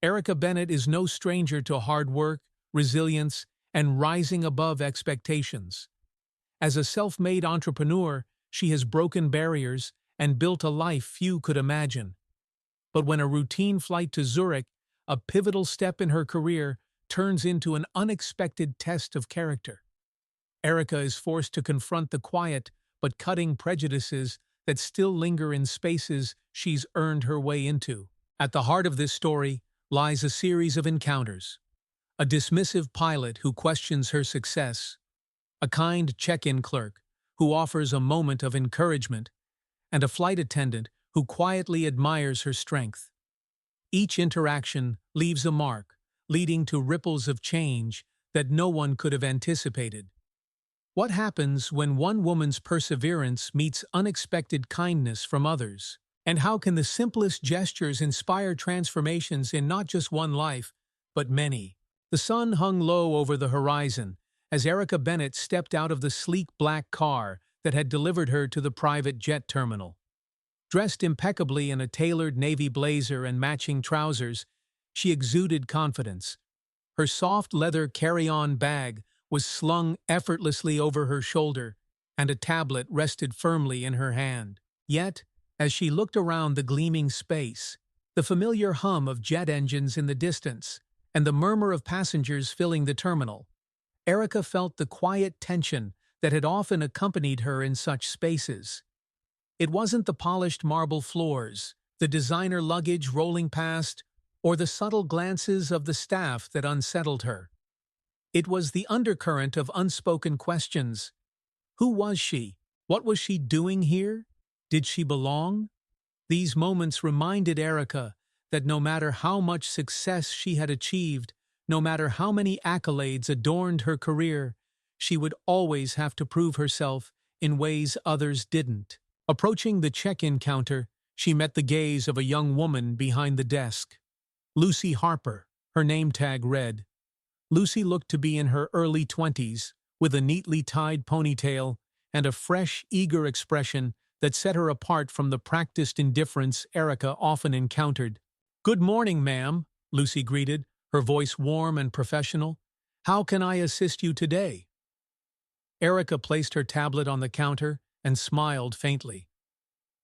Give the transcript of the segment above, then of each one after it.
Erica Bennett is no stranger to hard work, resilience, and rising above expectations. As a self-made entrepreneur, she has broken barriers and built a life few could imagine. But when a routine flight to Zurich, a pivotal step in her career, turns into an unexpected test of character, Erica is forced to confront the quiet but cutting prejudices that still linger in spaces she's earned her way into. At the heart of this story lies a series of encounters. A dismissive pilot who questions her success, a kind check-in clerk who offers a moment of encouragement, and a flight attendant who quietly admires her strength. Each interaction leaves a mark, leading to ripples of change that no one could have anticipated. What happens when one woman's perseverance meets unexpected kindness from others? And how can the simplest gestures inspire transformations in not just one life, but many? The sun hung low over the horizon as Erica Bennett stepped out of the sleek black car that had delivered her to the private jet terminal. Dressed impeccably in a tailored navy blazer and matching trousers, she exuded confidence. Her soft leather carry-on bag was slung effortlessly over her shoulder, and a tablet rested firmly in her hand. Yet, as she looked around the gleaming space, the familiar hum of jet engines in the distance, and the murmur of passengers filling the terminal, Erica felt the quiet tension that had often accompanied her in such spaces. It wasn't the polished marble floors, the designer luggage rolling past, or the subtle glances of the staff that unsettled her. It was the undercurrent of unspoken questions. Who was she? What was she doing here? Did she belong? These moments reminded Erica that no matter how much success she had achieved, no matter how many accolades adorned her career, she would always have to prove herself in ways others didn't. Approaching the check-in counter, she met the gaze of a young woman behind the desk. Lucy Harper, her name tag read. Lucy looked to be in her early 20s, with a neatly tied ponytail and a fresh, eager expression that set her apart from the practiced indifference Erica often encountered. "Good morning, ma'am," Lucy greeted, her voice warm and professional. "How can I assist you today?" Erica placed her tablet on the counter and smiled faintly.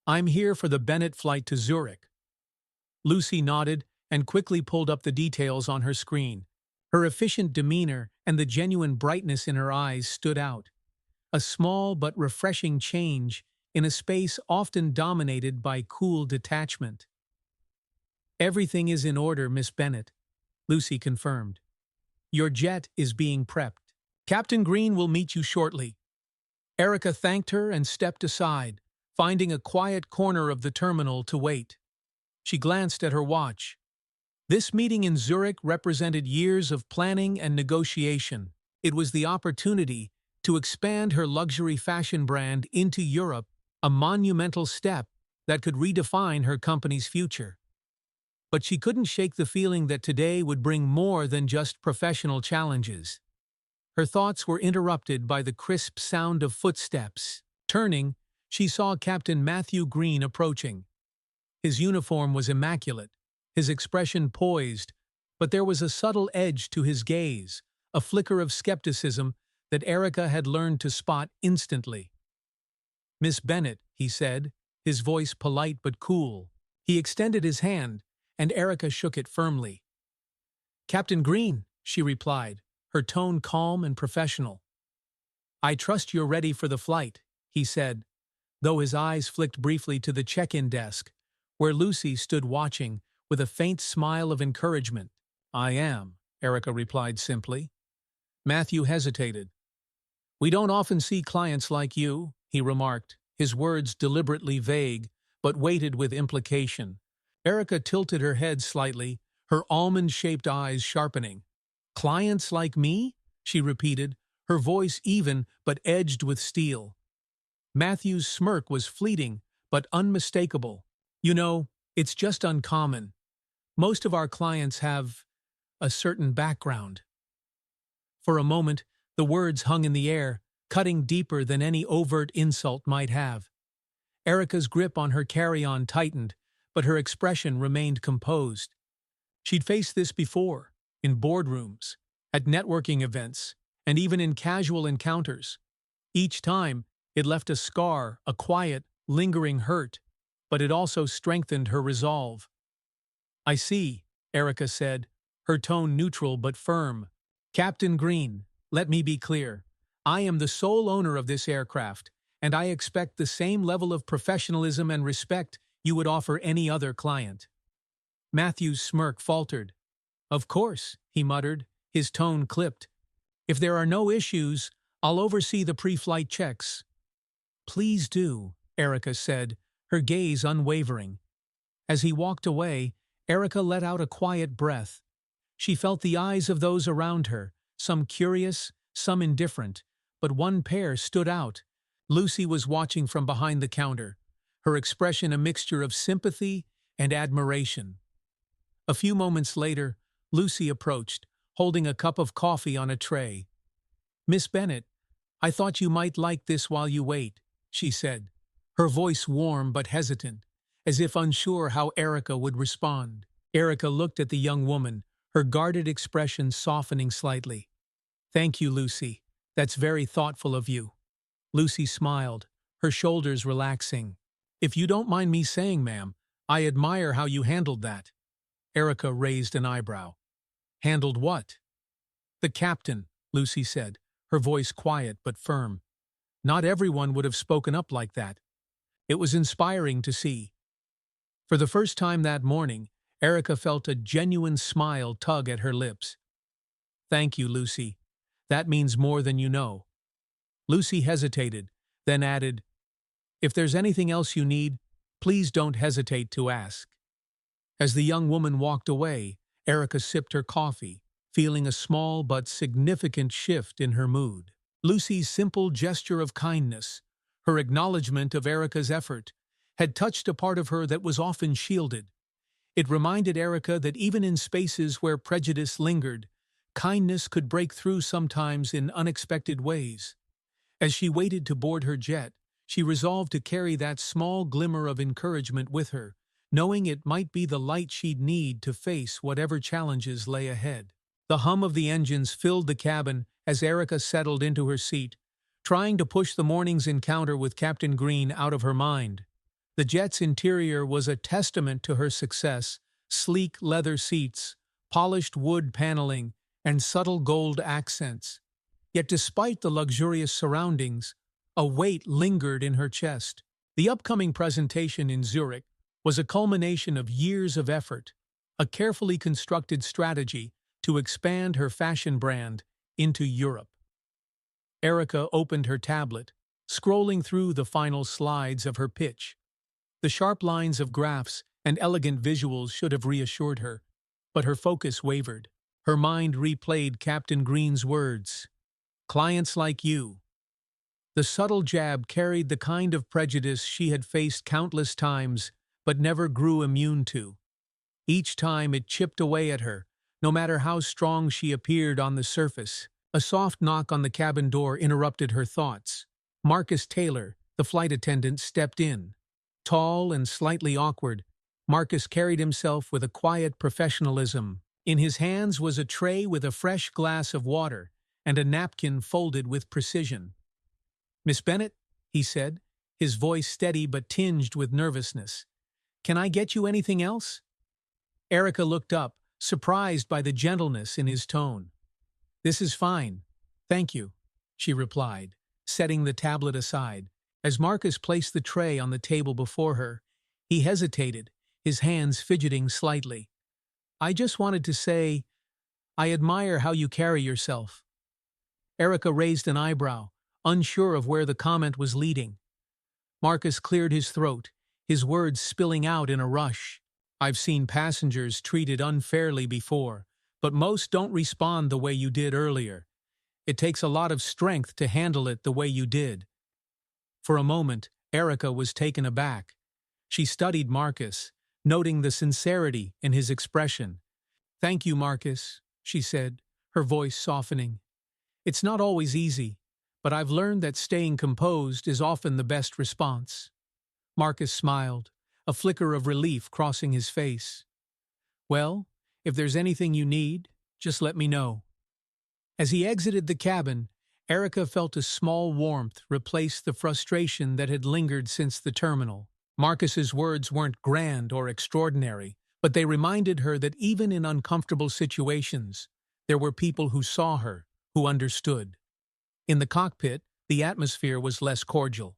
"I'm here for the Bennett flight to Zurich." Lucy nodded and quickly pulled up the details on her screen. Her efficient demeanor and the genuine brightness in her eyes stood out. A small but refreshing change in a space often dominated by cool detachment. "Everything is in order, Miss Bennett," Lucy confirmed. "Your jet is being prepped. Captain Green will meet you shortly." Erica thanked her and stepped aside, finding a quiet corner of the terminal to wait. She glanced at her watch. This meeting in Zurich represented years of planning and negotiation. It was the opportunity to expand her luxury fashion brand into Europe, a monumental step that could redefine her company's future. But she couldn't shake the feeling that today would bring more than just professional challenges. Her thoughts were interrupted by the crisp sound of footsteps. Turning, she saw Captain Matthew Green approaching. His uniform was immaculate, his expression poised, but there was a subtle edge to his gaze, a flicker of skepticism that Erica had learned to spot instantly. "Miss Bennett," he said, his voice polite but cool. He extended his hand, and Erica shook it firmly. "Captain Green," she replied, her tone calm and professional. "I trust you're ready for the flight," he said, though his eyes flicked briefly to the check-in desk, where Lucy stood watching with a faint smile of encouragement. "I am," Erica replied simply. Matthew hesitated. "We don't often see clients like you," he remarked, his words deliberately vague, but weighted with implication. Erica tilted her head slightly, her almond-shaped eyes sharpening. "Clients like me?" she repeated, her voice even but edged with steel. Matthew's smirk was fleeting but unmistakable. "You know, it's just uncommon. Most of our clients have a certain background." For a moment, the words hung in the air, cutting deeper than any overt insult might have. Erica's grip on her carry-on tightened, but her expression remained composed. She'd faced this before, in boardrooms, at networking events, and even in casual encounters. Each time, it left a scar, a quiet, lingering hurt, but it also strengthened her resolve. "I see," Erica said, her tone neutral but firm. "Captain Green, let me be clear. I am the sole owner of this aircraft, and I expect the same level of professionalism and respect you would offer any other client." Matthew's smirk faltered. "Of course," he muttered, his tone clipped. "If there are no issues, I'll oversee the pre-flight checks." "Please do," Erica said, her gaze unwavering. As he walked away, Erica let out a quiet breath. She felt the eyes of those around her, some curious, some indifferent, but one pair stood out. Lucy was watching from behind the counter, her expression a mixture of sympathy and admiration. A few moments later, Lucy approached, holding a cup of coffee on a tray. "Miss Bennet, I thought you might like this while you wait," she said, her voice warm but hesitant, as if unsure how Erica would respond. Erica looked at the young woman, her guarded expression softening slightly. "Thank you, Lucy. That's very thoughtful of you." Lucy smiled, her shoulders relaxing. "If you don't mind me saying, ma'am, I admire how you handled that." Erica raised an eyebrow. "Handled what?" "The captain," Lucy said, her voice quiet but firm. "Not everyone would have spoken up like that." It was inspiring to see. For the first time that morning, Erica felt a genuine smile tug at her lips. "Thank you, Lucy. That means more than you know." Lucy hesitated, then added, "If there's anything else you need, please don't hesitate to ask." As the young woman walked away, Erica sipped her coffee, feeling a small but significant shift in her mood. Lucy's simple gesture of kindness, her acknowledgement of Erica's effort, had touched a part of her that was often shielded. It reminded Erica that even in spaces where prejudice lingered, kindness could break through sometimes in unexpected ways. As she waited to board her jet, she resolved to carry that small glimmer of encouragement with her, knowing it might be the light she'd need to face whatever challenges lay ahead. The hum of the engines filled the cabin as Erica settled into her seat, trying to push the morning's encounter with Captain Green out of her mind. The jet's interior was a testament to her success: sleek leather seats, polished wood paneling, and subtle gold accents. Yet despite the luxurious surroundings, a weight lingered in her chest. The upcoming presentation in Zurich was a culmination of years of effort, a carefully constructed strategy to expand her fashion brand into Europe. Erica opened her tablet, scrolling through the final slides of her pitch. The sharp lines of graphs and elegant visuals should have reassured her, but her focus wavered. Her mind replayed Captain Green's words, "Clients like you." The subtle jab carried the kind of prejudice she had faced countless times but never grew immune to. Each time it chipped away at her, no matter how strong she appeared on the surface. A soft knock on the cabin door interrupted her thoughts. Marcus Taylor, the flight attendant, stepped in. Tall and slightly awkward, Marcus carried himself with a quiet professionalism. In his hands was a tray with a fresh glass of water and a napkin folded with precision. "Miss Bennet," he said, his voice steady but tinged with nervousness, "can I get you anything else?" Erica looked up, surprised by the gentleness in his tone. "This is fine, thank you," she replied, setting the tablet aside. As Marcus placed the tray on the table before her, he hesitated, his hands fidgeting slightly. "I just wanted to say, I admire how you carry yourself." Erica raised an eyebrow, unsure of where the comment was leading. Marcus cleared his throat, his words spilling out in a rush. "I've seen passengers treated unfairly before, but most don't respond the way you did earlier. It takes a lot of strength to handle it the way you did." For a moment, Erica was taken aback. She studied Marcus, noting the sincerity in his expression. "Thank you, Marcus," she said, her voice softening. "It's not always easy, but I've learned that staying composed is often the best response." Marcus smiled, a flicker of relief crossing his face. "Well, If there's anything you need, just let me know." As he exited the cabin, Erica felt a small warmth replace the frustration that had lingered since the terminal. Marcus's words weren't grand or extraordinary, but they reminded her that even in uncomfortable situations, there were people who saw her, who understood. In the cockpit, the atmosphere was less cordial.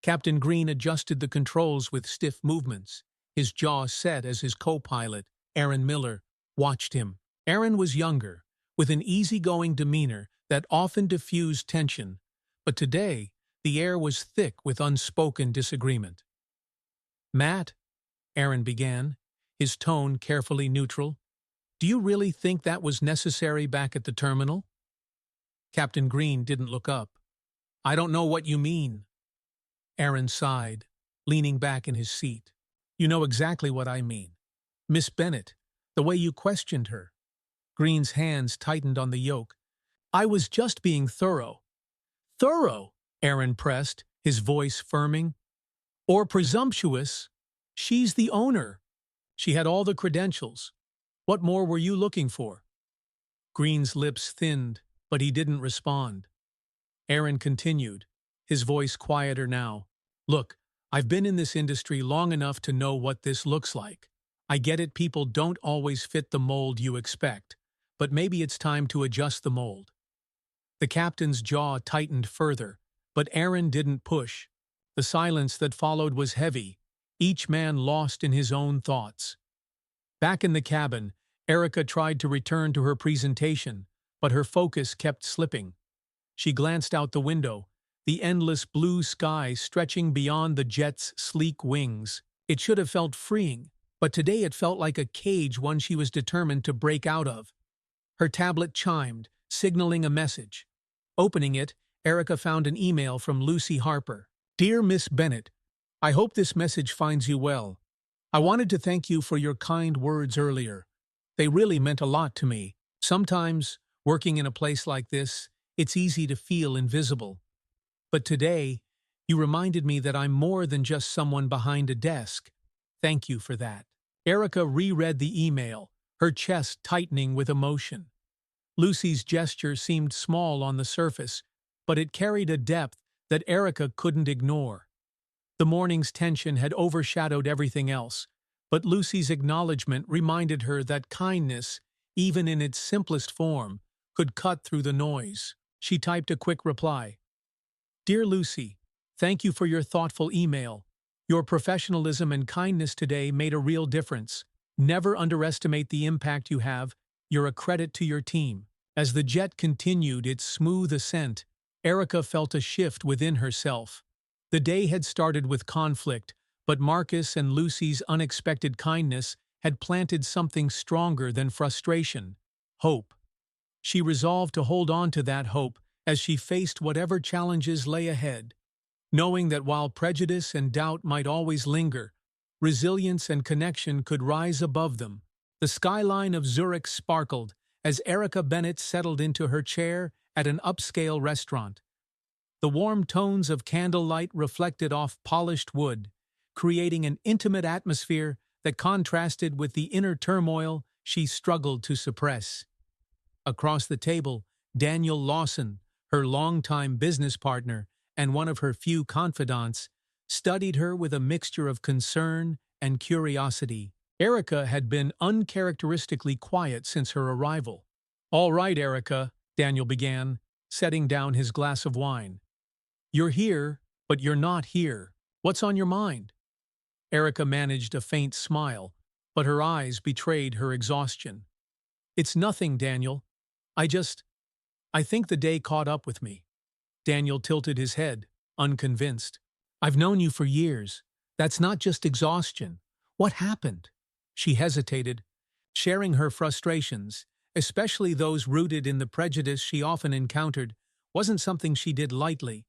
Captain Green adjusted the controls with stiff movements, his jaw set as his co-pilot, Aaron Miller, watched him. Aaron was younger, with an easygoing demeanor that often diffused tension, but today the air was thick with unspoken disagreement. "Matt," Aaron began, his tone carefully neutral, "do you really think that was necessary back at the terminal?" Captain Green didn't look up. "I don't know what you mean." Aaron sighed, leaning back in his seat. "You know exactly what I mean. Miss Bennett, the way you questioned her." Green's hands tightened on the yoke. "I was just being thorough." "Thorough?" Aaron pressed, his voice firming. "Or presumptuous? She's the owner. She had all the credentials. What more were you looking for?" Green's lips thinned, but he didn't respond. Aaron continued, his voice quieter now. "Look, I've been in this industry long enough to know what this looks like. I get it, people don't always fit the mold you expect, but maybe it's time to adjust the mold." The captain's jaw tightened further, but Aaron didn't push. The silence that followed was heavy, each man lost in his own thoughts. Back in the cabin, Erica tried to return to her presentation, but her focus kept slipping. She glanced out the window, the endless blue sky stretching beyond the jet's sleek wings. It should have felt freeing, but today it felt like a cage one she was determined to break out of. Her tablet chimed, signaling a message. Opening it, Erica found an email from Lucy Harper. "Dear Miss Bennett, I hope this message finds you well. I wanted to thank you for your kind words earlier. They really meant a lot to me. Sometimes, working in a place like this, it's easy to feel invisible. But today, you reminded me that I'm more than just someone behind a desk. Thank you for that." Erica reread the email, her chest tightening with emotion. Lucy's gesture seemed small on the surface, but it carried a depth that Erica couldn't ignore. The morning's tension had overshadowed everything else, but Lucy's acknowledgement reminded her that kindness, even in its simplest form, could cut through the noise. She typed a quick reply. "Dear Lucy, thank you for your thoughtful email. Your professionalism and kindness today made a real difference. Never underestimate the impact you have. You're a credit to your team." As the jet continued its smooth ascent, Erica felt a shift within herself. The day had started with conflict, but Marcus and Lucy's unexpected kindness had planted something stronger than frustration: hope. She resolved to hold on to that hope as she faced whatever challenges lay ahead, knowing that while prejudice and doubt might always linger, resilience and connection could rise above them. The skyline of Zurich sparkled as Erica Bennett settled into her chair at an upscale restaurant. The warm tones of candlelight reflected off polished wood, creating an intimate atmosphere that contrasted with the inner turmoil she struggled to suppress. Across the table, Daniel Lawson, her longtime business partner and one of her few confidants, studied her with a mixture of concern and curiosity. Erica had been uncharacteristically quiet since her arrival. "All right, Erica," Daniel began, setting down his glass of wine. "You're here, but you're not here. What's on your mind?" Erica managed a faint smile, but her eyes betrayed her exhaustion. "It's nothing, Daniel. I think the day caught up with me." Daniel tilted his head, unconvinced. "I've known you for years. That's not just exhaustion. What happened?" She hesitated, sharing her frustrations, especially those rooted in the prejudice she often encountered, wasn't something she did lightly.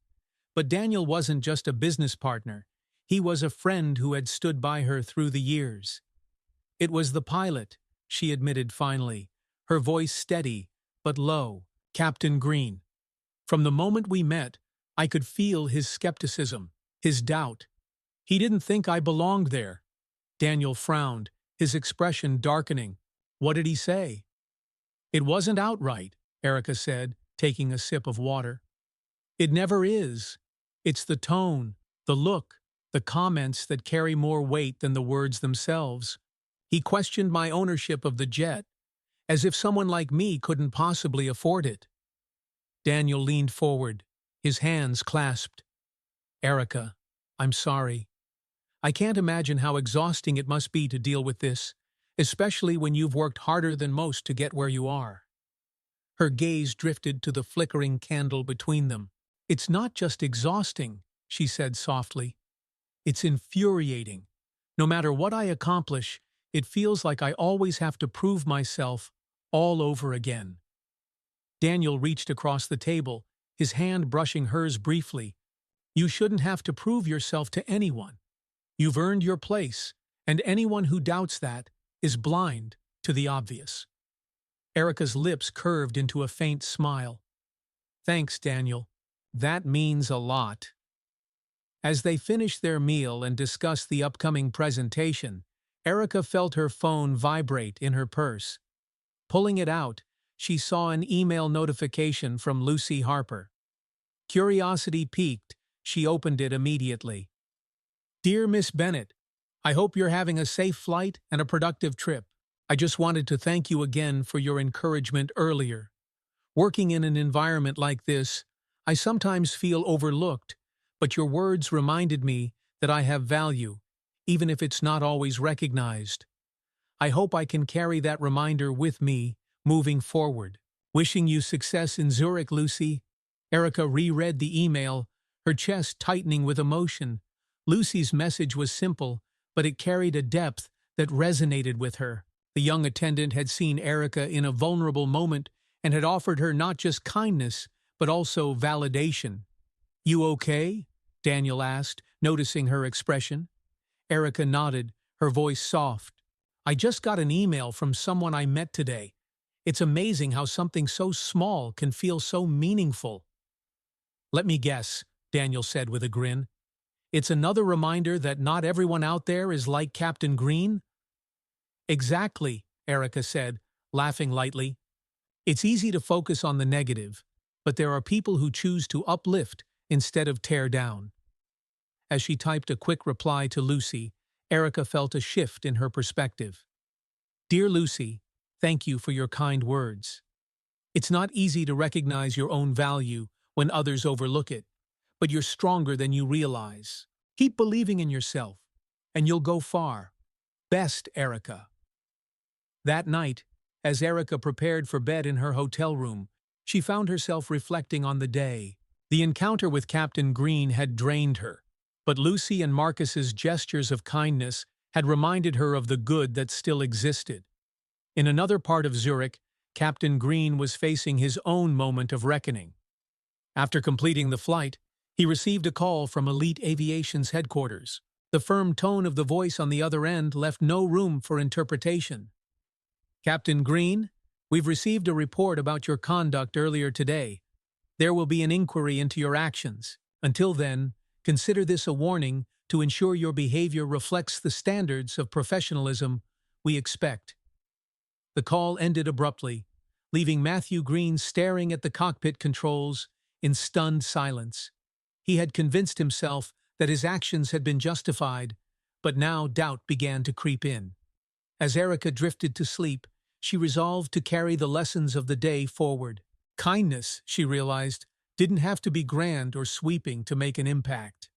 But Daniel wasn't just a business partner. He was a friend who had stood by her through the years. "It was the pilot," she admitted finally, her voice steady but low. "Captain Green. From the moment we met, I could feel his skepticism, his doubt. He didn't think I belonged there." Daniel frowned, his expression darkening. What did he say? It wasn't outright, Erica said, taking a sip of water. It never is. It's the tone, the look, the comments that carry more weight than the words themselves. He questioned my ownership of the jet, as if someone like me couldn't possibly afford it. Daniel leaned forward, his hands clasped. Erica, I'm sorry. I can't imagine how exhausting it must be to deal with this, especially when you've worked harder than most to get where you are. Her gaze drifted to the flickering candle between them. It's not just exhausting, she said softly. It's infuriating. No matter what I accomplish, it feels like I always have to prove myself all over again. Daniel reached across the table, his hand brushing hers briefly. You shouldn't have to prove yourself to anyone. You've earned your place, and anyone who doubts that is blind to the obvious. Erica's lips curved into a faint smile. Thanks, Daniel. That means a lot. As they finished their meal and discussed the upcoming presentation, Erica felt her phone vibrate in her purse. Pulling it out, she saw an email notification from Lucy Harper. Curiosity piqued, she opened it immediately. Dear Miss Bennett, I hope you're having a safe flight and a productive trip. I just wanted to thank you again for your encouragement earlier. Working in an environment like this, I sometimes feel overlooked, but your words reminded me that I have value, even if it's not always recognized. I hope I can carry that reminder with me moving forward. Wishing you success in Zurich, Lucy. Erica reread the email, her chest tightening with emotion. Lucy's message was simple, but it carried a depth that resonated with her. The young attendant had seen Erica in a vulnerable moment and had offered her not just kindness, but also validation. You okay? Daniel asked, noticing her expression. Erica nodded, her voice soft. I just got an email from someone I met today. It's amazing how something so small can feel so meaningful. Let me guess, Daniel said with a grin. It's another reminder that not everyone out there is like Captain Green? Exactly, Erica said, laughing lightly. It's easy to focus on the negative, but there are people who choose to uplift instead of tear down. As she typed a quick reply to Lucy, Erica felt a shift in her perspective. Dear Lucy, thank you for your kind words. It's not easy to recognize your own value when others overlook it, but you're stronger than you realize. Keep believing in yourself, and you'll go far. Best, Erica. That night, as Erica prepared for bed in her hotel room, she found herself reflecting on the day. The encounter with Captain Green had drained her, but Lucy and Marcus's gestures of kindness had reminded her of the good that still existed. In another part of Zurich, Captain Green was facing his own moment of reckoning. After completing the flight, he received a call from Elite Aviation's headquarters. The firm tone of the voice on the other end left no room for interpretation. Captain Green, we've received a report about your conduct earlier today. There will be an inquiry into your actions. Until then, consider this a warning to ensure your behavior reflects the standards of professionalism we expect. The call ended abruptly, leaving Matthew Green staring at the cockpit controls in stunned silence. He had convinced himself that his actions had been justified, but now doubt began to creep in. As Erica drifted to sleep, she resolved to carry the lessons of the day forward. Kindness, she realized, didn't have to be grand or sweeping to make an impact.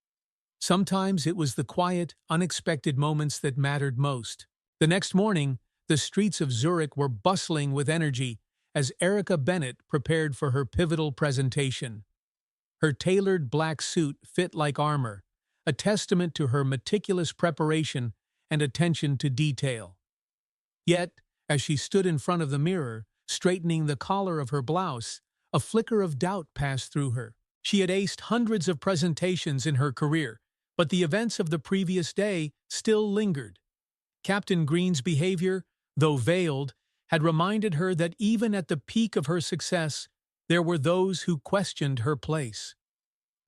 Sometimes it was the quiet, unexpected moments that mattered most. The next morning, the streets of Zurich were bustling with energy as Erica Bennett prepared for her pivotal presentation. Her tailored black suit fit like armor, a testament to her meticulous preparation and attention to detail. Yet, as she stood in front of the mirror, straightening the collar of her blouse, a flicker of doubt passed through her. She had aced hundreds of presentations in her career, but the events of the previous day still lingered. Captain Green's behavior, though veiled, had reminded her that even at the peak of her success, there were those who questioned her place.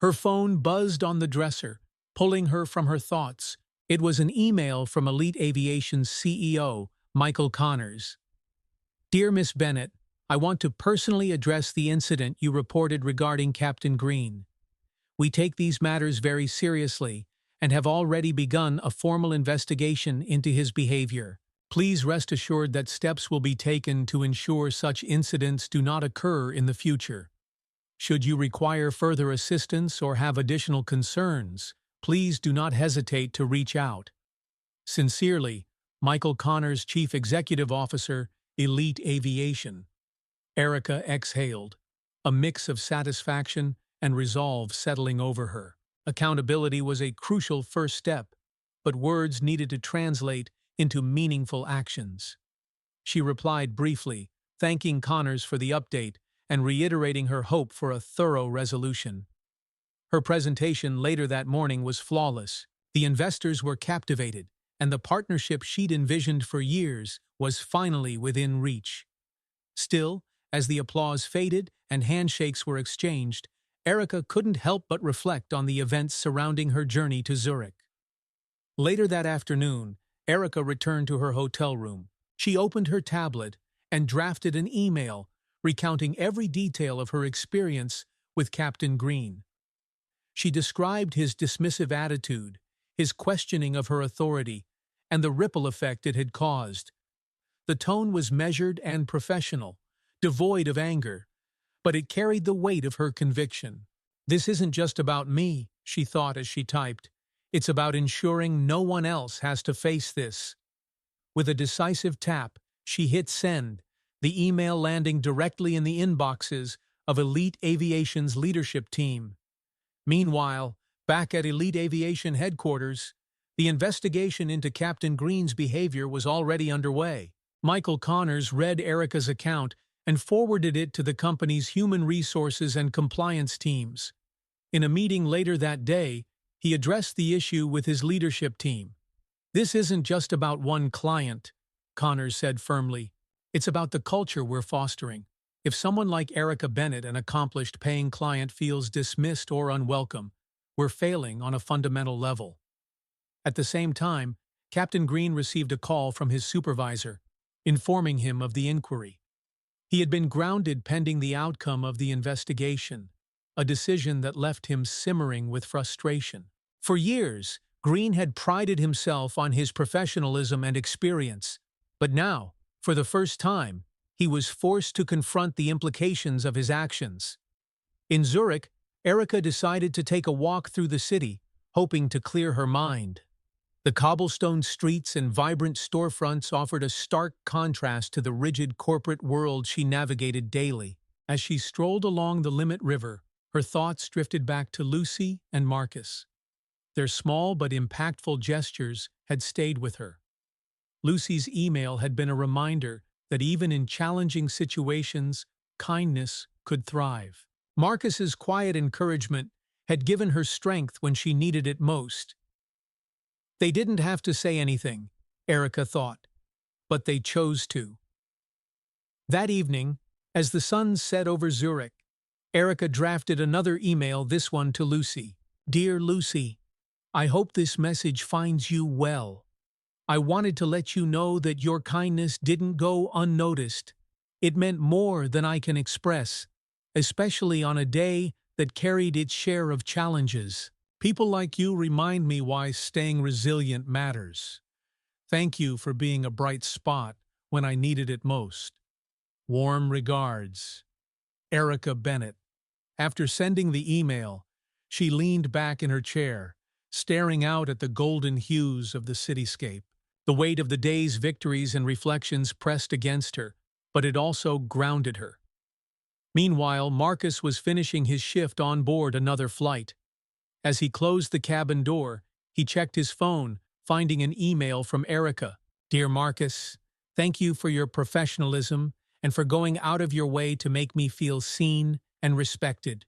Her phone buzzed on the dresser, pulling her from her thoughts. It was an email from Elite Aviation's CEO, Michael Connors. Dear Miss Bennett, I want to personally address the incident you reported regarding Captain Green. We take these matters very seriously and have already begun a formal investigation into his behavior. Please rest assured that steps will be taken to ensure such incidents do not occur in the future. Should you require further assistance or have additional concerns, please do not hesitate to reach out. Sincerely, Michael Connors, Chief Executive Officer, Elite Aviation. Erica exhaled, a mix of satisfaction and resolve settling over her. Accountability was a crucial first step, but words needed to translate into meaningful actions. She replied briefly, thanking Connors for the update and reiterating her hope for a thorough resolution. Her presentation later that morning was flawless. The investors were captivated, and the partnership she'd envisioned for years was finally within reach. Still, as the applause faded and handshakes were exchanged, Erica couldn't help but reflect on the events surrounding her journey to Zurich. Later that afternoon, Erica returned to her hotel room. She opened her tablet and drafted an email recounting every detail of her experience with Captain Green. She described his dismissive attitude, his questioning of her authority, and the ripple effect it had caused. The tone was measured and professional, devoid of anger, but it carried the weight of her conviction. This isn't just about me, she thought as she typed. It's about ensuring no one else has to face this. With a decisive tap, she hit send, the email landing directly in the inboxes of Elite Aviation's leadership team. Meanwhile, back at Elite Aviation headquarters, the investigation into Captain Green's behavior was already underway. Michael Connors read Erica's account and forwarded it to the company's human resources and compliance teams. In a meeting later that day, he addressed the issue with his leadership team. "This isn't just about one client," Connors said firmly. "It's about the culture we're fostering. If someone like Erica Bennett, an accomplished paying client, feels dismissed or unwelcome, we're failing on a fundamental level." At the same time, Captain Green received a call from his supervisor, informing him of the inquiry. He had been grounded pending the outcome of the investigation, a decision that left him simmering with frustration. For years, Green had prided himself on his professionalism and experience, but now, for the first time, he was forced to confront the implications of his actions. In Zurich, Erica decided to take a walk through the city, hoping to clear her mind. The cobblestone streets and vibrant storefronts offered a stark contrast to the rigid corporate world she navigated daily. As she strolled along the Limit River, her thoughts drifted back to Lucy and Marcus. Their small but impactful gestures had stayed with her. Lucy's email had been a reminder that even in challenging situations, kindness could thrive. Marcus's quiet encouragement had given her strength when she needed it most. They didn't have to say anything, Erica thought, but they chose to. That evening, as the sun set over Zurich, Erica drafted another email, this one to Lucy. "Dear Lucy, I hope this message finds you well. I wanted to let you know that your kindness didn't go unnoticed. It meant more than I can express, especially on a day that carried its share of challenges. People like you remind me why staying resilient matters. Thank you for being a bright spot when I needed it most. Warm regards, Erica Bennett." After sending the email, she leaned back in her chair, staring out at the golden hues of the cityscape. The weight of the day's victories and reflections pressed against her, but it also grounded her. Meanwhile, Marcus was finishing his shift on board another flight. As he closed the cabin door, he checked his phone, finding an email from Erica. "Dear Marcus, thank you for your professionalism and for going out of your way to make me feel seen and respected.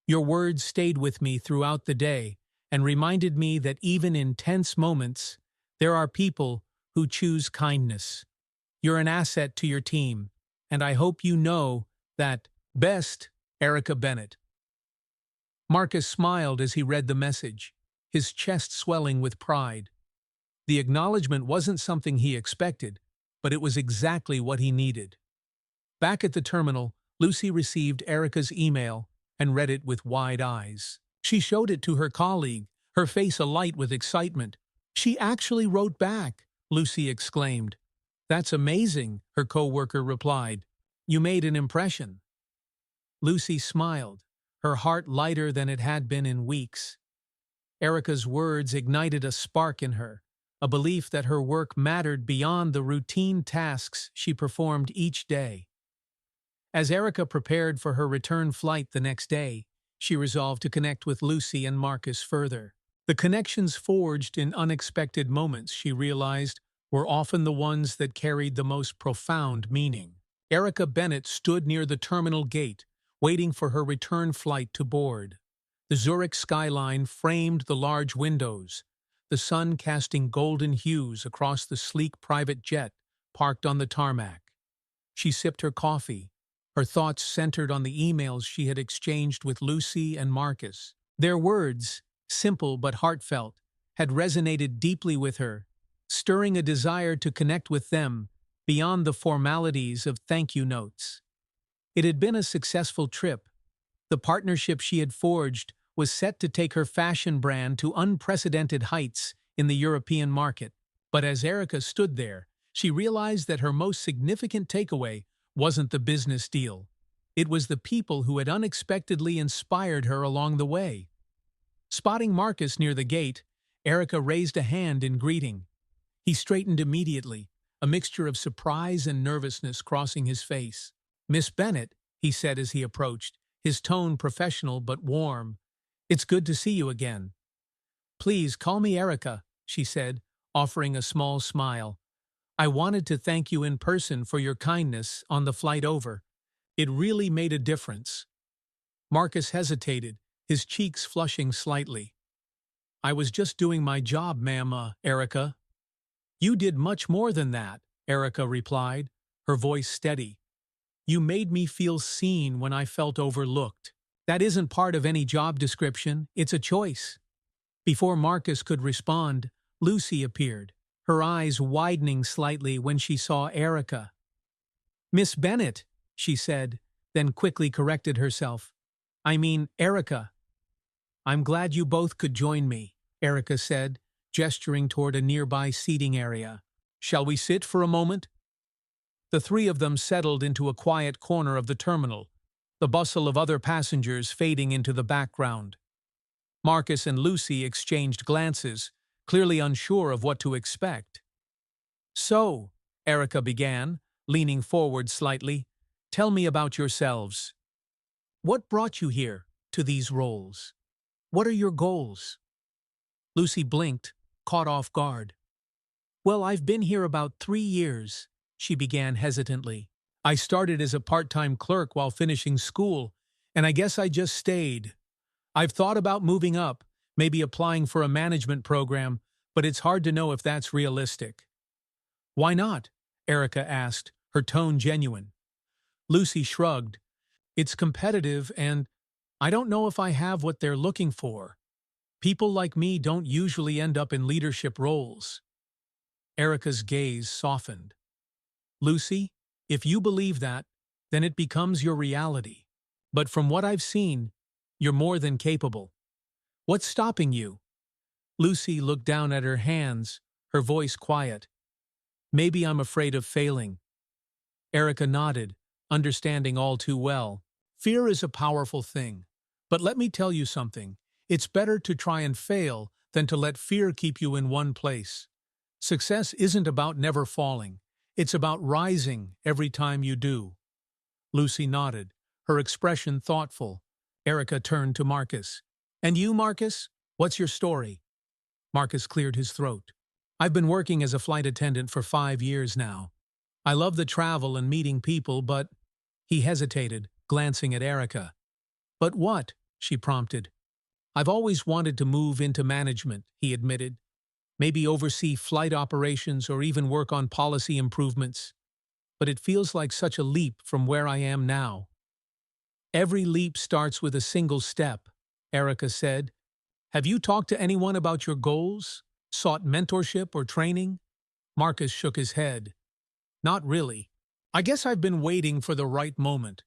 Your words stayed with me throughout the day and reminded me that even in tense moments, there are people who choose kindness. You're an asset to your team, and I hope you know that. Best, Erica Bennett." Marcus smiled as he read the message, his chest swelling with pride. The acknowledgement wasn't something he expected, but it was exactly what he needed. Back at the terminal, Lucy received Erica's email and read it with wide eyes. She showed it to her colleague, her face alight with excitement. "She actually wrote back," Lucy exclaimed. "That's amazing," her co-worker replied. "You made an impression." Lucy smiled, her heart lighter than it had been in weeks. Erica's words ignited a spark in her, a belief that her work mattered beyond the routine tasks she performed each day. As Erica prepared for her return flight the next day, she resolved to connect with Lucy and Marcus further. The connections forged in unexpected moments, she realized, were often the ones that carried the most profound meaning. Erica Bennett stood near the terminal gate, waiting for her return flight to board. The Zurich skyline framed the large windows, the sun casting golden hues across the sleek private jet parked on the tarmac. She sipped her coffee, her thoughts centered on the emails she had exchanged with Lucy and Marcus. Their words, simple but heartfelt, had resonated deeply with her, stirring a desire to connect with them beyond the formalities of thank-you notes. It had been a successful trip. The partnership she had forged was set to take her fashion brand to unprecedented heights in the European market. But as Erica stood there, she realized that her most significant takeaway wasn't the business deal. It was the people who had unexpectedly inspired her along the way. Spotting Marcus near the gate, Erica raised a hand in greeting. He straightened immediately, a mixture of surprise and nervousness crossing his face. "Miss Bennett," he said as he approached, his tone professional but warm. "It's good to see you again." "Please call me Erica," she said, offering a small smile. "I wanted to thank you in person for your kindness on the flight over. It really made a difference." Marcus hesitated, his cheeks flushing slightly. "I was just doing my job, ma'am, Erica." "You did much more than that," Erica replied, her voice steady. "You made me feel seen when I felt overlooked. That isn't part of any job description, it's a choice." Before Marcus could respond, Lucy appeared, her eyes widening slightly when she saw Erica. "Miss Bennett," she said, then quickly corrected herself. "I mean Erica." "I'm glad you both could join me," Erica said, gesturing toward a nearby seating area. "Shall we sit for a moment?" The three of them settled into a quiet corner of the terminal, the bustle of other passengers fading into the background. Marcus and Lucy exchanged glances, clearly unsure of what to expect. "So," Erica began, leaning forward slightly, "tell me about yourselves. What brought you here, to these roles? What are your goals?" Lucy blinked, caught off guard. "Well, I've been here about 3 years," she began hesitantly. "I started as a part-time clerk while finishing school, and I guess I just stayed. I've thought about moving up, maybe applying for a management program, but it's hard to know if that's realistic." "Why not?" Erica asked, her tone genuine. Lucy shrugged. "It's competitive and I don't know if I have what they're looking for. People like me don't usually end up in leadership roles." Erica's gaze softened. "Lucy, if you believe that, then it becomes your reality. But from what I've seen, you're more than capable. What's stopping you?" Lucy looked down at her hands, her voice quiet. "Maybe I'm afraid of failing." Erica nodded, understanding all too well. "Fear is a powerful thing. But let me tell you something. It's better to try and fail than to let fear keep you in one place. Success isn't about never falling. It's about rising every time you do." Lucy nodded, her expression thoughtful. Erica turned to Marcus. "And you, Marcus? What's your story?" Marcus cleared his throat. "I've been working as a flight attendant for 5 years now. I love the travel and meeting people, but—" He hesitated, glancing at Erica. "But what?" she prompted. "I've always wanted to move into management," he admitted. "Maybe oversee flight operations or even work on policy improvements. But it feels like such a leap from where I am now." "Every leap starts with a single step," Erica said. "Have you talked to anyone about your goals? Sought mentorship or training?" Marcus shook his head. "Not really. I guess I've been waiting for the right moment.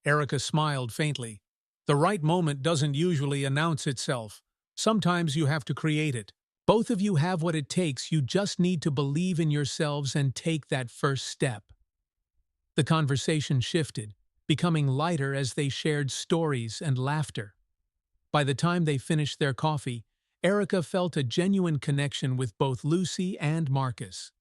Erica smiled faintly. The right moment doesn't usually announce itself. Sometimes you have to create it. Both of you have what it takes, you just need to believe in yourselves and take that first step. The conversation shifted, becoming lighter as they shared stories and laughter. By the time they finished their coffee, Erica felt a genuine connection with both Lucy and Marcus.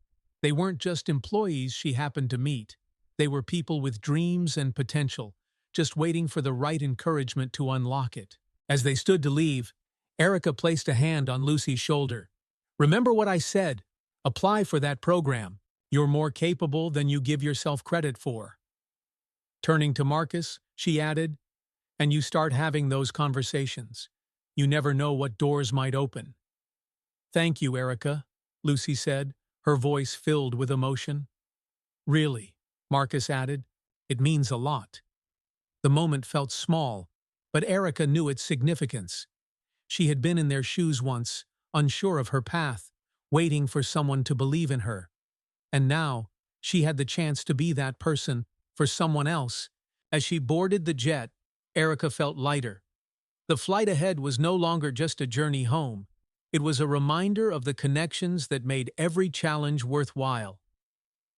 They weren't just employees she happened to meet. They were people with dreams and potential, just waiting for the right encouragement to unlock it. As they stood to leave, Erica placed a hand on Lucy's shoulder. "Remember what I said. Apply for that program. You're more capable than you give yourself credit for." Turning to Marcus, she added, "And you start having those conversations. You never know what doors might open." "Thank you, Erica," Lucy said, her voice filled with emotion. "Really," Marcus added, "it means a lot." The moment felt small, but Erica knew its significance. She had been in their shoes once, unsure of her path, waiting for someone to believe in her. And now, she had the chance to be that person for someone else. As she boarded the jet, Erica felt lighter. The flight ahead was no longer just a journey home. It was a reminder of the connections that made every challenge worthwhile.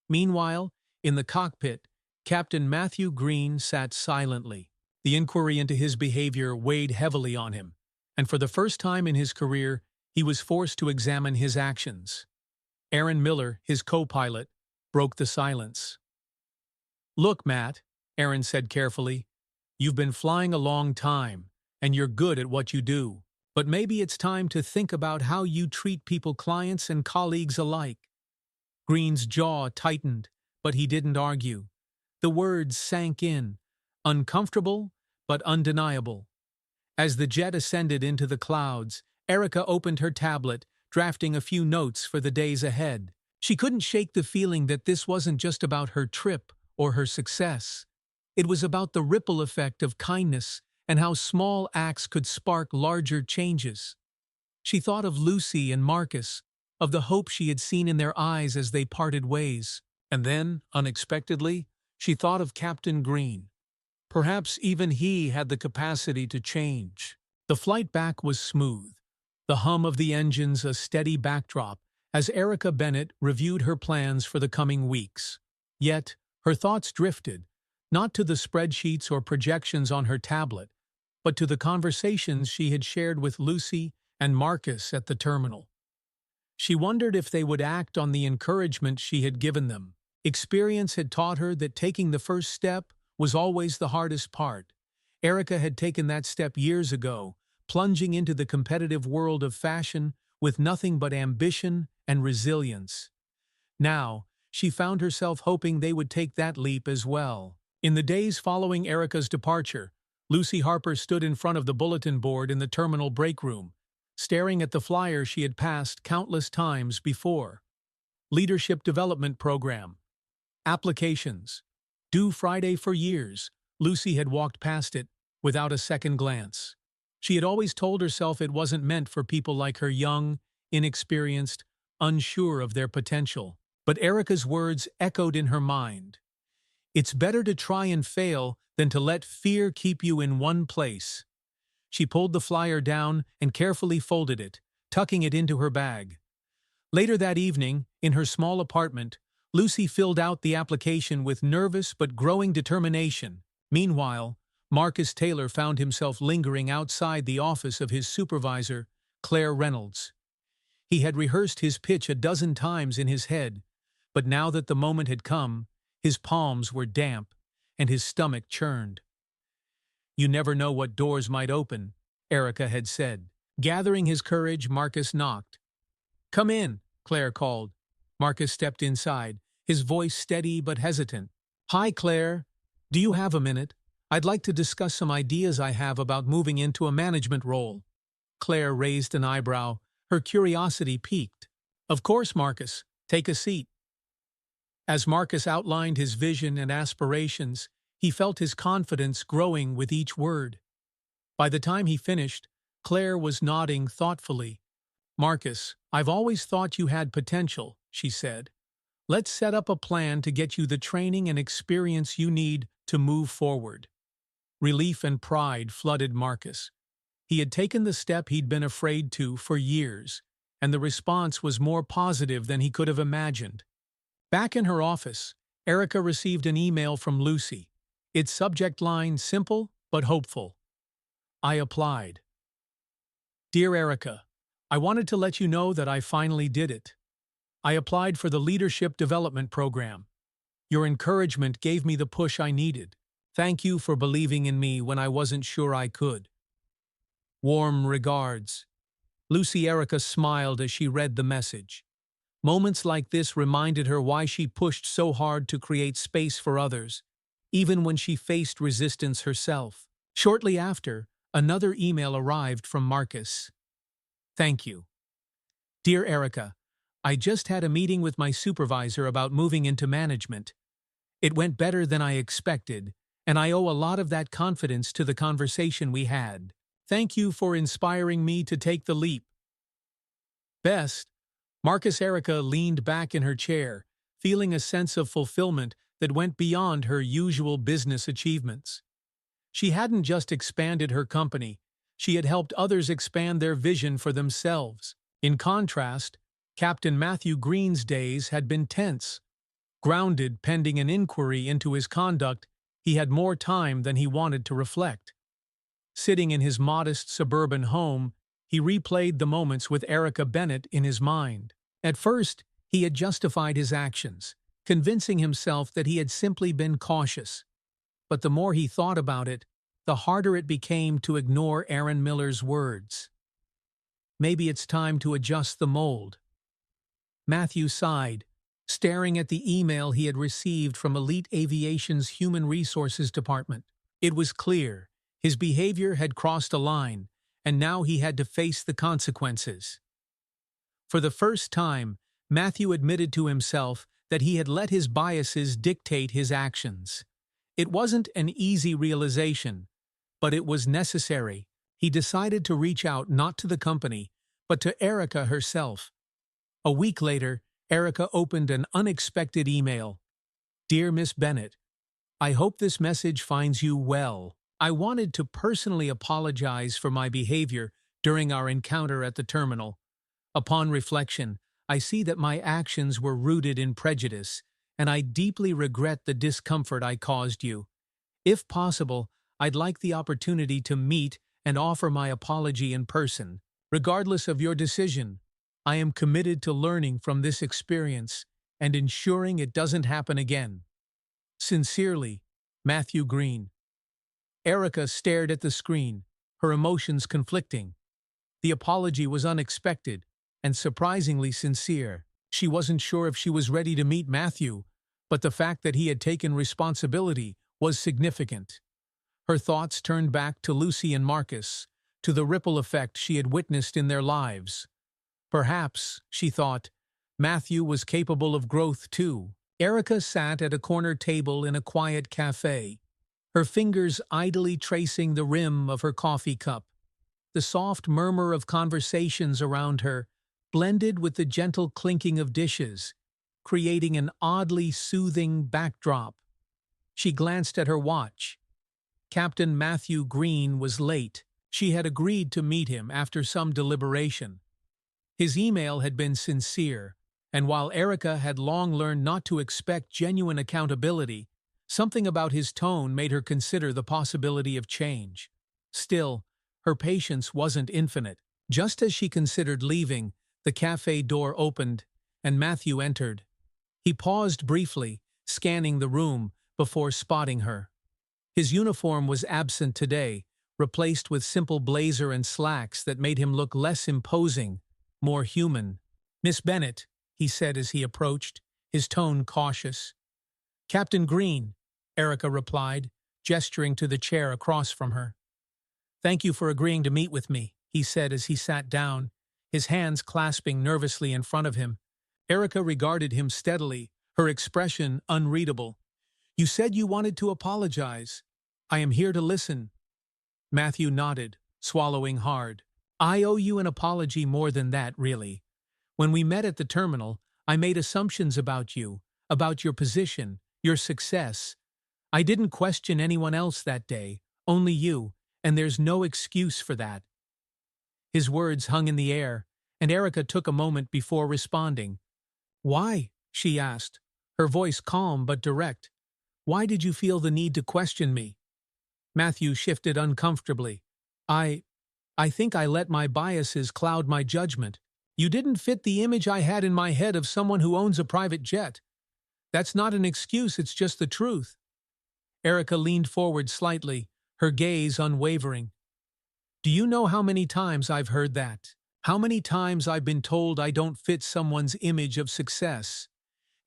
Meanwhile, in the cockpit, Captain Matthew Green sat silently. The inquiry into his behavior weighed heavily on him, and for the first time in his career, he was forced to examine his actions. Aaron Miller, his co-pilot, broke the silence. "Look, Matt," Aaron said carefully, "you've been flying a long time, and you're good at what you do. But maybe it's time to think about how you treat people, clients and colleagues alike." Green's jaw tightened, but he didn't argue. The words sank in, uncomfortable but undeniable. As the jet ascended into the clouds, Erica opened her tablet, drafting a few notes for the days ahead. She couldn't shake the feeling that this wasn't just about her trip or her success. It was about the ripple effect of kindness and how small acts could spark larger changes. She thought of Lucy and Marcus, of the hope she had seen in their eyes as they parted ways. And then, unexpectedly, she thought of Captain Green. Perhaps even he had the capacity to change. The flight back was smooth, the hum of the engines a steady backdrop as Erica Bennett reviewed her plans for the coming weeks. Yet, her thoughts drifted, not to the spreadsheets or projections on her tablet, but to the conversations she had shared with Lucy and Marcus at the terminal. She wondered if they would act on the encouragement she had given them. Experience had taught her that taking the first step was always the hardest part. Erica had taken that step years ago, plunging into the competitive world of fashion with nothing but ambition and resilience. Now, she found herself hoping they would take that leap as well. In the days following Erica's departure, Lucy Harper stood in front of the bulletin board in the terminal break room, staring at the flyer she had passed countless times before. Leadership Development Program. Applications. Due Friday for years, Lucy had walked past it without a second glance. She had always told herself it wasn't meant for people like her, young, inexperienced, unsure of their potential. But Erica's words echoed in her mind. "It's better to try and fail than to let fear keep you in one place." She pulled the flyer down and carefully folded it, tucking it into her bag. Later that evening, in her small apartment, Lucy filled out the application with nervous but growing determination. Meanwhile, Marcus Taylor found himself lingering outside the office of his supervisor, Claire Reynolds. He had rehearsed his pitch a dozen times in his head, but now that the moment had come, his palms were damp and his stomach churned. "You never know what doors might open," Erica had said. Gathering his courage, Marcus knocked. "Come in," Claire called. Marcus stepped inside, his voice steady but hesitant. "Hi, Claire. Do you have a minute? I'd like to discuss some ideas I have about moving into a management role." Claire raised an eyebrow, her curiosity piqued. "Of course, Marcus. Take a seat." As Marcus outlined his vision and aspirations, he felt his confidence growing with each word. By the time he finished, Claire was nodding thoughtfully. "Marcus, I've always thought you had potential," she said. Let's set up a plan to get you the training and experience you need to move forward. Relief and pride flooded Marcus. He had taken the step he'd been afraid to for years, and the response was more positive than he could have imagined. Back in her office, Erica received an email from Lucy. Its subject line simple but hopeful. I applied. Dear Erica, I wanted to let you know that I finally did it. I applied for the Leadership Development Program. Your encouragement gave me the push I needed. Thank you for believing in me when I wasn't sure I could. Warm regards. Lucy Erica smiled as she read the message. Moments like this reminded her why she pushed so hard to create space for others, even when she faced resistance herself. Shortly after, another email arrived from Marcus. Thank you. Dear Erica, I just had a meeting with my supervisor about moving into management. It went better than I expected, and I owe a lot of that confidence to the conversation we had. Thank you for inspiring me to take the leap. Best, Marcus Erica leaned back in her chair, feeling a sense of fulfillment that went beyond her usual business achievements. She hadn't just expanded her company, she had helped others expand their vision for themselves. In contrast, Captain Matthew Green's days had been tense. Grounded pending an inquiry into his conduct, he had more time than he wanted to reflect. Sitting in his modest suburban home, he replayed the moments with Erica Bennett in his mind. At first, he had justified his actions, convincing himself that he had simply been cautious. But the more he thought about it, the harder it became to ignore Aaron Miller's words. Maybe it's time to adjust the mold. Matthew sighed, staring at the email he had received from Elite Aviation's Human Resources Department. It was clear. His behavior had crossed a line, and now he had to face the consequences. For the first time, Matthew admitted to himself that he had let his biases dictate his actions. It wasn't an easy realization, but it was necessary. He decided to reach out not to the company, but to Erica herself. A week later, Erica opened an unexpected email. Dear Miss Bennett, I hope this message finds you well. I wanted to personally apologize for my behavior during our encounter at the terminal. Upon reflection, I see that my actions were rooted in prejudice, and I deeply regret the discomfort I caused you. If possible, I'd like the opportunity to meet and offer my apology in person. Regardless of your decision, I am committed to learning from this experience and ensuring it doesn't happen again. Sincerely, Matthew Green. Erica stared at the screen, her emotions conflicting. The apology was unexpected and surprisingly sincere. She wasn't sure if she was ready to meet Matthew, but the fact that he had taken responsibility was significant. Her thoughts turned back to Lucy and Marcus, to the ripple effect she had witnessed in their lives. Perhaps, she thought, Matthew was capable of growth too. Erica sat at a corner table in a quiet cafe, her fingers idly tracing the rim of her coffee cup. The soft murmur of conversations around her blended with the gentle clinking of dishes, creating an oddly soothing backdrop. She glanced at her watch. Captain Matthew Green was late. She had agreed to meet him after some deliberation. His email had been sincere, and while Erica had long learned not to expect genuine accountability, something about his tone made her consider the possibility of change. Still, her patience wasn't infinite. Just as she considered leaving, the cafe door opened, and Matthew entered. He paused briefly, scanning the room, before spotting her. His uniform was absent today, replaced with simple blazer and slacks that made him look less imposing, more human. Miss Bennett, he said as he approached, his tone cautious. Captain Green, Erica replied, gesturing to the chair across from her. Thank you for agreeing to meet with me, he said as he sat down, his hands clasping nervously in front of him. Erica regarded him steadily, her expression unreadable. You said you wanted to apologize. I am here to listen. Matthew nodded, swallowing hard. I owe you an apology more than that, really. When we met at the terminal, I made assumptions about you, about your position, your success. I didn't question anyone else that day, only you, and there's no excuse for that." His words hung in the air, and Erica took a moment before responding. "Why?" she asked, her voice calm but direct. "Why did you feel the need to question me?" Matthew shifted uncomfortably. I I think I let my biases cloud my judgment. You didn't fit the image I had in my head of someone who owns a private jet. That's not an excuse, it's just the truth." Erica leaned forward slightly, her gaze unwavering. "Do you know how many times I've heard that? How many times I've been told I don't fit someone's image of success?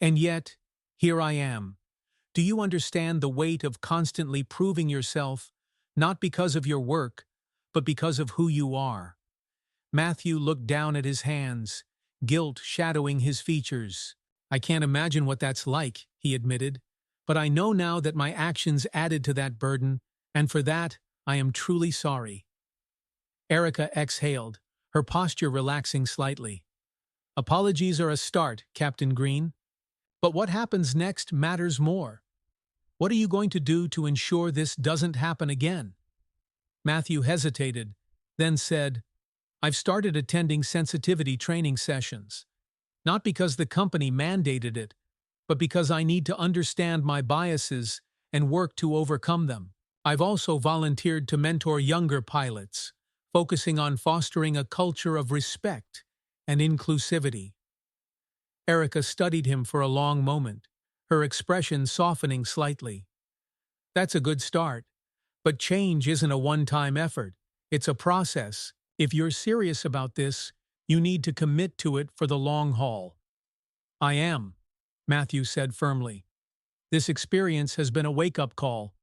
And yet, here I am. Do you understand the weight of constantly proving yourself, not because of your work, but because of who you are?" Matthew looked down at his hands, guilt shadowing his features. "I can't imagine what that's like," he admitted, "but I know now that my actions added to that burden, and for that, I am truly sorry." Erica exhaled, her posture relaxing slightly. "Apologies are a start, Captain Green. But what happens next matters more. What are you going to do to ensure this doesn't happen again?" Matthew hesitated, then said, "I've started attending sensitivity training sessions. Not because the company mandated it, but because I need to understand my biases and work to overcome them. I've also volunteered to mentor younger pilots, focusing on fostering a culture of respect and inclusivity." Erica studied him for a long moment, her expression softening slightly. "That's a good start, but change isn't a one-time effort. It's a process. If you're serious about this, you need to commit to it for the long haul." "I am," Matthew said firmly. "This experience has been a wake-up call.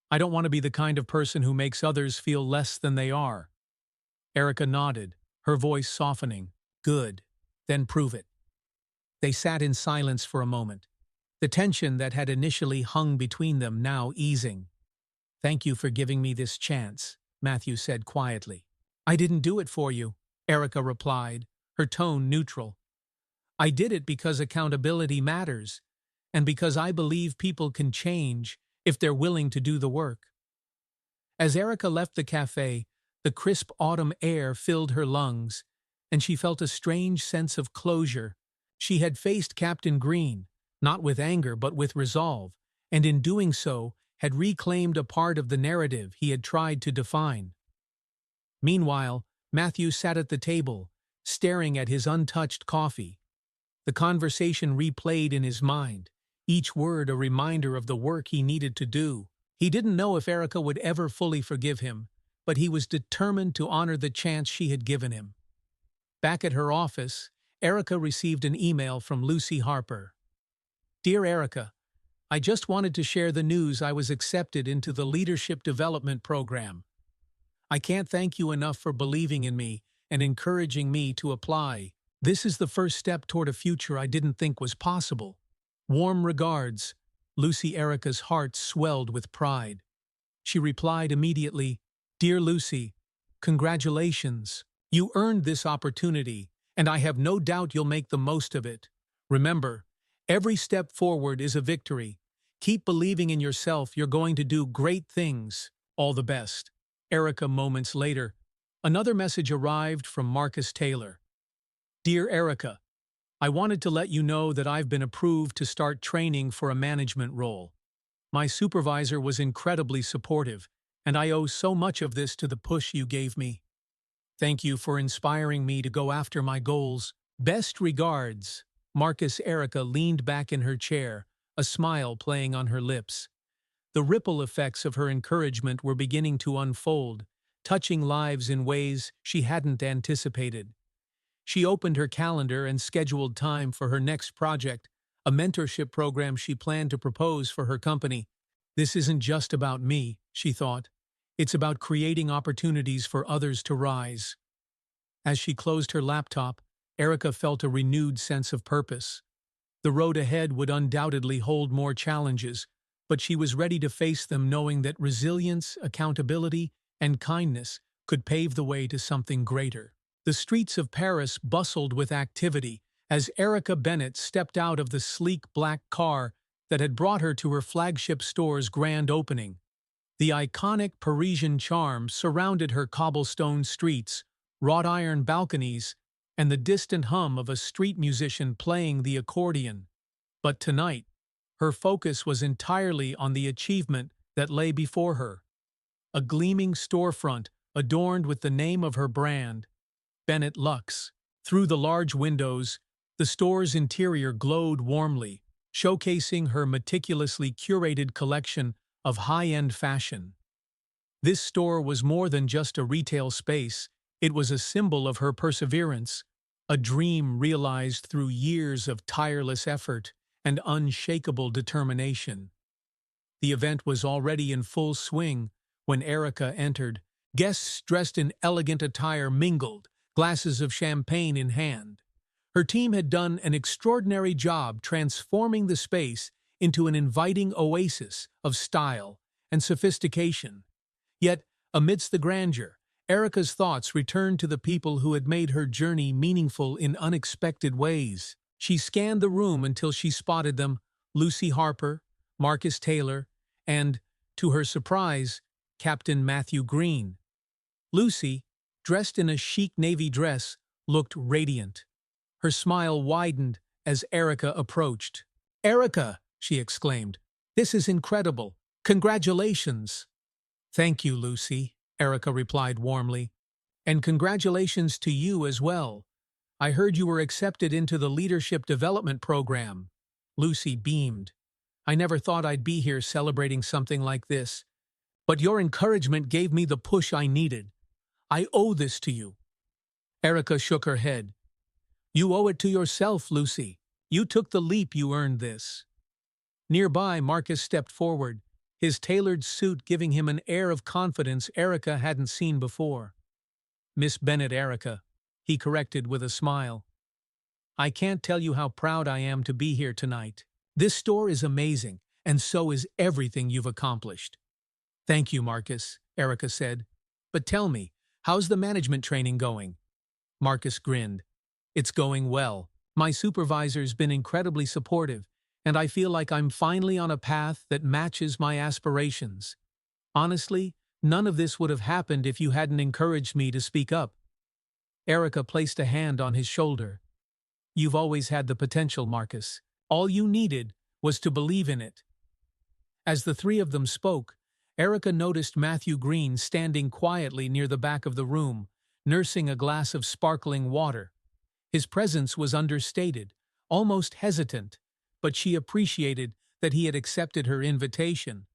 I don't want to be the kind of person who makes others feel less than they are." Erica nodded, her voice softening. "Good. Then prove it." They sat in silence for a moment, the tension that had initially hung between them now easing. "Thank you for giving me this chance," Matthew said quietly. "I didn't do it for you," Erica replied, her tone neutral. "I did it because accountability matters, and because I believe people can change if they're willing to do the work." As Erica left the cafe, the crisp autumn air filled her lungs, and she felt a strange sense of closure. She had faced Captain Green, not with anger but with resolve, and in doing so had reclaimed a part of the narrative he had tried to define. Meanwhile, Matthew sat at the table, staring at his untouched coffee. The conversation replayed in his mind, each word a reminder of the work he needed to do. He didn't know if Erica would ever fully forgive him, but he was determined to honor the chance she had given him. Back at her office, Erica received an email from Lucy Harper. "Dear Erica, I just wanted to share the news I was accepted into the Leadership Development Program. I can't thank you enough for believing in me and encouraging me to apply. This is the first step toward a future I didn't think was possible. Warm regards." Lucy. Erica's heart swelled with pride. She replied immediately, "Dear Lucy, congratulations. You earned this opportunity, and I have no doubt you'll make the most of it. Remember, every step forward is a victory. Keep believing in yourself. You're going to do great things. All the best." Erica. Moments later, another message arrived from Marcus Taylor. "Dear Erica, I wanted to let you know that I've been approved to start training for a management role. My supervisor was incredibly supportive, and I owe so much of this to the push you gave me. Thank you for inspiring me to go after my goals. Best regards." Marcus. Erica leaned back in her chair, a smile playing on her lips. The ripple effects of her encouragement were beginning to unfold, touching lives in ways she hadn't anticipated. She opened her calendar and scheduled time for her next project, a mentorship program she planned to propose for her company. "This isn't just about me," she thought. "It's about creating opportunities for others to rise." As she closed her laptop, Erica felt a renewed sense of purpose. The road ahead would undoubtedly hold more challenges, but she was ready to face them knowing that resilience, accountability, and kindness could pave the way to something greater. The streets of Paris bustled with activity As Erica Bennett stepped out of the sleek black car that had brought her to her flagship store's grand opening. The iconic Parisian charm surrounded her cobblestone streets, wrought iron balconies, and the distant hum of a street musician playing the accordion. But tonight, her focus was entirely on the achievement that lay before her. A gleaming storefront adorned with the name of her brand, Bennett Luxe. Through the large windows, the store's interior glowed warmly, showcasing her meticulously curated collection of high-end fashion. This store was more than just a retail space, it was a symbol of her perseverance, a dream realized through years of tireless effort and unshakable determination. The event was already in full swing when Erica entered. Guests dressed in elegant attire mingled, glasses of champagne in hand. Her team had done an extraordinary job transforming the space into an inviting oasis of style and sophistication. Yet, amidst the grandeur, Erica's thoughts returned to the people who had made her journey meaningful in unexpected ways. She scanned the room until she spotted them: Lucy Harper, Marcus Taylor, and, to her surprise, Captain Matthew Green. Lucy, dressed in a chic navy dress, looked radiant. Her smile widened as Erica approached. "Erica!" she exclaimed. "This is incredible. Congratulations!" "Thank you, Lucy," Erica replied warmly. "And congratulations to you as well. I heard you were accepted into the Leadership Development Program." Lucy beamed. "I never thought I'd be here celebrating something like this. But your encouragement gave me the push I needed. I owe this to you." Erica shook her head. "You owe it to yourself, Lucy. You took the leap, you earned this." Nearby, Marcus stepped forward, his tailored suit giving him an air of confidence Erica hadn't seen before. "Miss Bennett, Erica," he corrected with a smile. "I can't tell you how proud I am to be here tonight. This store is amazing, and so is everything you've accomplished." "Thank you, Marcus," Erica said. "But tell me, how's the management training going?" Marcus grinned. "It's going well. My supervisor's been incredibly supportive, and I feel like I'm finally on a path that matches my aspirations. Honestly, none of this would have happened if you hadn't encouraged me to speak up." Erica placed a hand on his shoulder. "You've always had the potential, Marcus. All you needed was to believe in it." As the three of them spoke, Erica noticed Matthew Green standing quietly near the back of the room, nursing a glass of sparkling water. His presence was understated, almost hesitant, but she appreciated that he had accepted her invitation.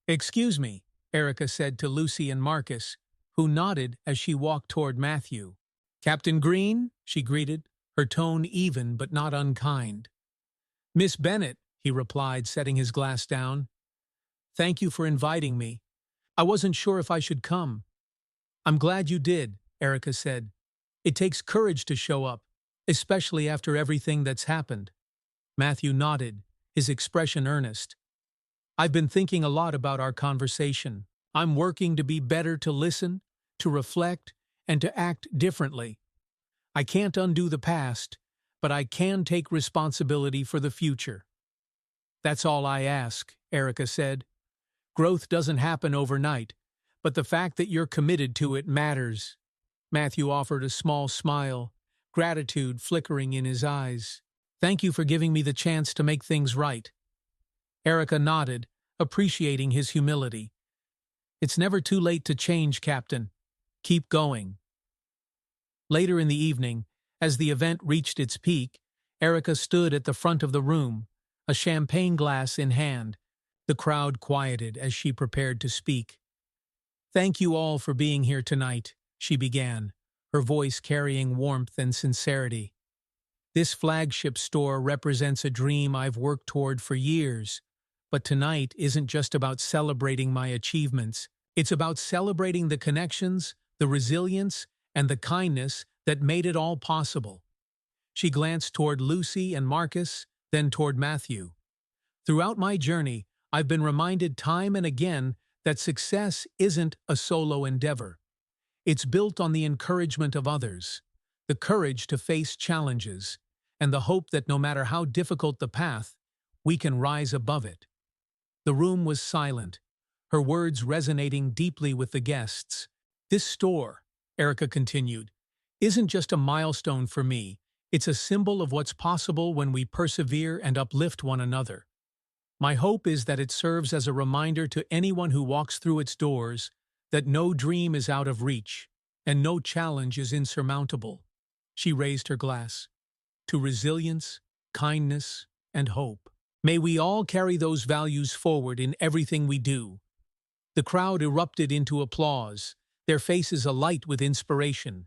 "Excuse me," Erica said to Lucy and Marcus, who nodded as she walked toward Matthew. "Captain Green," she greeted, her tone even but not unkind. "Miss Bennett," he replied, setting his glass down. "Thank you for inviting me. I wasn't sure if I should come." "I'm glad you did," Erica said. "It takes courage to show up, especially after everything that's happened." Matthew nodded, his expression earnest. "I've been thinking a lot about our conversation. I'm working to be better, to listen, to reflect, and to act differently. I can't undo the past, but I can take responsibility for the future." "That's all I ask," Erica said. "Growth doesn't happen overnight, but the fact that you're committed to it matters." Matthew offered a small smile, gratitude flickering in his eyes. "Thank you for giving me the chance to make things right." Erica nodded, appreciating his humility. "It's never too late to change, Captain. Keep going." Later in the evening, as the event reached its peak, Erica stood at the front of the room, a champagne glass in hand. The crowd quieted as she prepared to speak. "Thank you all for being here tonight," she began, her voice carrying warmth and sincerity. "This flagship store represents a dream I've worked toward for years, but tonight isn't just about celebrating my achievements. It's about celebrating the connections, the resilience, and the kindness that made it all possible." She glanced toward Lucy and Marcus, then toward Matthew. "Throughout my journey, I've been reminded time and again that success isn't a solo endeavor. It's built on the encouragement of others, the courage to face challenges, and the hope that no matter how difficult the path, we can rise above it. The room was silent, her words resonating deeply with the guests. This store, Erica continued, isn't just a milestone for me, it's a symbol of what's possible when we persevere and uplift one another. My hope is that it serves as a reminder to anyone who walks through its doors that no dream is out of reach and no challenge is insurmountable. She raised her glass. To resilience, kindness, and hope. May we all carry those values forward in everything we do. The crowd erupted into applause, their faces alight with inspiration.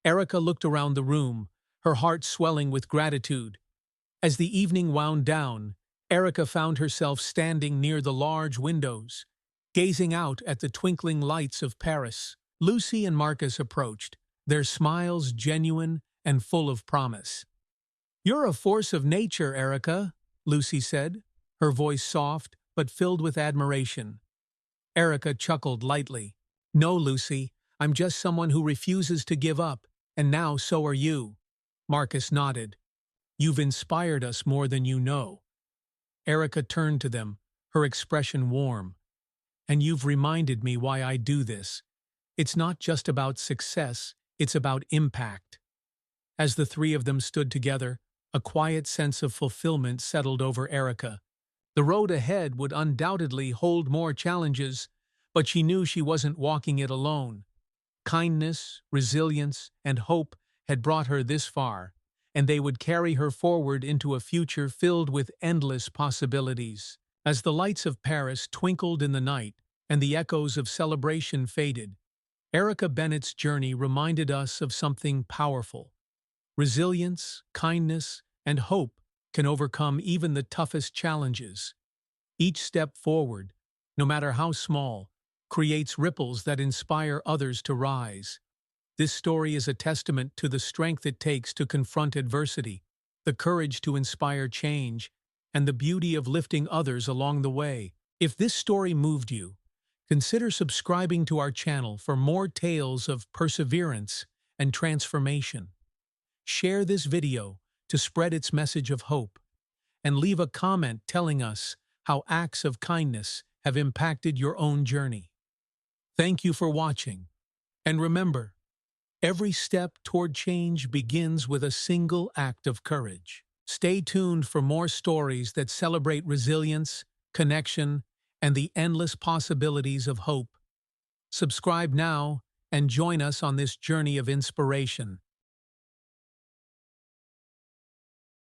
Erica looked around the room, her heart swelling with gratitude. As the evening wound down, Erica found herself standing near the large windows, gazing out at the twinkling lights of Paris. Lucy and Marcus approached, their smiles genuine and full of promise. "You're a force of nature, Erica," Lucy said, her voice soft but filled with admiration. Erica chuckled lightly. "No, Lucy, I'm just someone who refuses to give up, and now so are you." Marcus nodded. "You've inspired us more than you know." Erica turned to them, her expression warm. "And you've reminded me why I do this. It's not just about success, it's about impact." As the three of them stood together, a quiet sense of fulfillment settled over Erica. The road ahead would undoubtedly hold more challenges, but she knew she wasn't walking it alone. Kindness, resilience, and hope had brought her this far, and they would carry her forward into a future filled with endless possibilities. As the lights of Paris twinkled in the night and the echoes of celebration faded, Erica Bennett's journey reminded us of something powerful. Resilience, kindness, and hope can overcome even the toughest challenges. Each step forward, no matter how small, creates ripples that inspire others to rise. This story is a testament to the strength it takes to confront adversity, the courage to inspire change, and the beauty of lifting others along the way. If this story moved you, consider subscribing to our channel for more tales of perseverance and transformation. Share this video to spread its message of hope, and leave a comment telling us how acts of kindness have impacted your own journey. Thank you for watching, and remember, every step toward change begins with a single act of courage. Stay tuned for more stories that celebrate resilience, connection, and the endless possibilities of hope. Subscribe now and join us on this journey of inspiration.